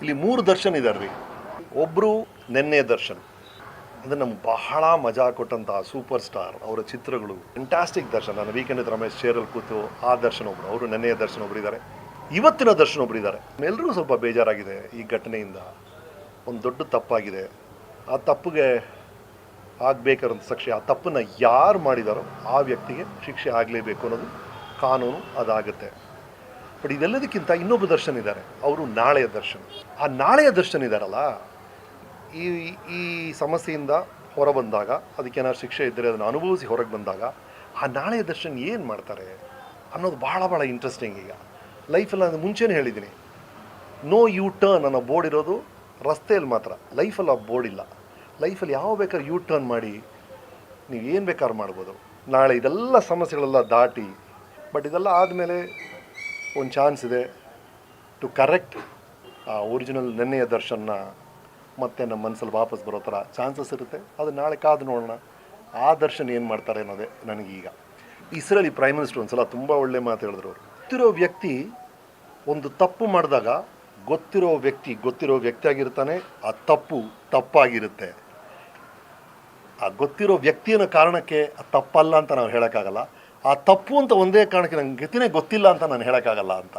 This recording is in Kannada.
ಇಲ್ಲಿ 3 ದರ್ಶನ್ ಇದ್ದಾರೆ ರೀ. ಒಬ್ಬರು ನೆನ್ನೆ ದರ್ಶನ್, ಅಂದರೆ ನಮ್ಗೆ ಬಹಳ ಮಜಾ ಕೊಟ್ಟಂತಹ ಸೂಪರ್ ಸ್ಟಾರ್. ಅವರ ಚಿತ್ರಗಳು ಫ್ಯಾಂಟಾಸ್ಟಿಕ್ ದರ್ಶನ್. ನಾನು ವೀಕೆಂಡ್ ವಿತ್ ರಮೇಶ್ ಚೇರಲ್ಲಿ ಕೂತು ಆ ದರ್ಶನ್ ಒಬ್ಬರು, ಅವರು ನೆನ್ನೆಯ ದರ್ಶನ್ ಒಬ್ಬರು ಇದ್ದಾರೆ, ಇವತ್ತಿನ ದರ್ಶನ್ ಒಬ್ಬರು ಇದ್ದಾರೆ. ಎಲ್ಲರೂ ಸ್ವಲ್ಪ ಬೇಜಾರಾಗಿದೆ ಈ ಘಟನೆಯಿಂದ. ಒಂದು ದೊಡ್ಡ ತಪ್ಪಾಗಿದೆ, ಆ ತಪ್ಪಿಗೆ ಆಗಬೇಕಾದಂಥ ಶಿಕ್ಷೆ, ಆ ತಪ್ಪನ್ನು ಯಾರು ಮಾಡಿದಾರೋ ಆ ವ್ಯಕ್ತಿಗೆ ಶಿಕ್ಷೆ ಆಗಲೇಬೇಕು ಅನ್ನೋದು ಕಾನೂನು, ಅದಾಗುತ್ತೆ. ಬಟ್ ಇದೆಲ್ಲದಕ್ಕಿಂತ ಇನ್ನೊಬ್ಬ ದರ್ಶನ್ ಇದ್ದಾರೆ, ಅವರು ನಾಳೆಯ ದರ್ಶನ್. ಆ ನಾಳೆಯ ದರ್ಶನ್ ಇದ್ದಾರಲ್ಲ, ಈ ಈ ಸಮಸ್ಯೆಯಿಂದ ಹೊರಬಂದಾಗ, ಅದಕ್ಕೇನಾದ್ರು ಶಿಕ್ಷೆ ಇದ್ದರೆ ಅದನ್ನು ಅನುಭವಿಸಿ ಹೊರಗೆ ಬಂದಾಗ ಆ ನಾಳೆಯ ದರ್ಶನ್ ಏನು ಮಾಡ್ತಾರೆ ಅನ್ನೋದು ಭಾಳ ಇಂಟ್ರೆಸ್ಟಿಂಗ್. ಈಗ ಲೈಫಲ್ಲಿ ನಾನು ಮುಂಚೆನೇ ಹೇಳಿದ್ದೀನಿ, ನೋ ಯು ಟರ್ನ್ ಅನ್ನೋ ಬೋರ್ಡ್ ಇರೋದು ರಸ್ತೆಯಲ್ಲಿ ಮಾತ್ರ, ಲೈಫಲ್ಲಿ ಆ ಬೋರ್ಡ್ ಇಲ್ಲ. ಲೈಫಲ್ಲಿ ಯಾವ ಬೇಕಾದ್ರೆ ಯು ಟರ್ನ್ ಮಾಡಿ ನೀವು ಏನು ಬೇಕಾದ್ರೂ ಮಾಡ್ಬೋದು. ನಾಳೆ ಇದೆಲ್ಲ ಸಮಸ್ಯೆಗಳೆಲ್ಲ ದಾಟಿ, ಬಟ್ ಇದೆಲ್ಲ ಆದಮೇಲೆ ಒಂದು ಚಾನ್ಸ್ ಇದೆ ಟು ಕರೆಕ್ಟ್ ಆ ಒರಿಜಿನಲ್ ನೆನ್ನೆಯ ದರ್ಶನ ಮತ್ತೆ ನಮ್ಮ ಮನಸ್ಸಲ್ಲಿ ವಾಪಸ್ ಬರೋ ಥರ ಚಾನ್ಸಸ್ ಇರುತ್ತೆ. ಅದು ನಾಳೆ ಕಾದು ನೋಡೋಣ ಆ ದರ್ಶನ್ ಏನು ಮಾಡ್ತಾರೆ ಅನ್ನೋದೇ ನನಗೀಗ. ಇಸ್ರೇಲಿ ಪ್ರೈಮ್ ಮಿನಿಸ್ಟರ್ ಒಂದು ಸಲ ತುಂಬ ಒಳ್ಳೆ ಮಾತು ಹೇಳಿದ್ರು. ಅವರು ಗೊತ್ತಿರೋ ವ್ಯಕ್ತಿ ಒಂದು ತಪ್ಪು ಮಾಡಿದಾಗ ಗೊತ್ತಿರೋ ವ್ಯಕ್ತಿ ಆಗಿರ್ತಾನೆ, ಆ ತಪ್ಪು ತಪ್ಪಾಗಿರುತ್ತೆ. ಆ ಗೊತ್ತಿರೋ ವ್ಯಕ್ತಿ ಅನ್ನೋ ಕಾರಣಕ್ಕೆ ತಪ್ಪಲ್ಲ ಅಂತ ನಾವು ಹೇಳೋಕ್ಕಾಗಲ್ಲ, ಆ ತಪ್ಪು ಅಂತ ಒಂದೇ ಕಾರಣಕ್ಕೆ ನಂಗೆ ಗತಿನೇ ಗೊತ್ತಿಲ್ಲ ಅಂತ ನಾನು ಹೇಳೋಕ್ಕಾಗಲ್ಲ ಅಂತ.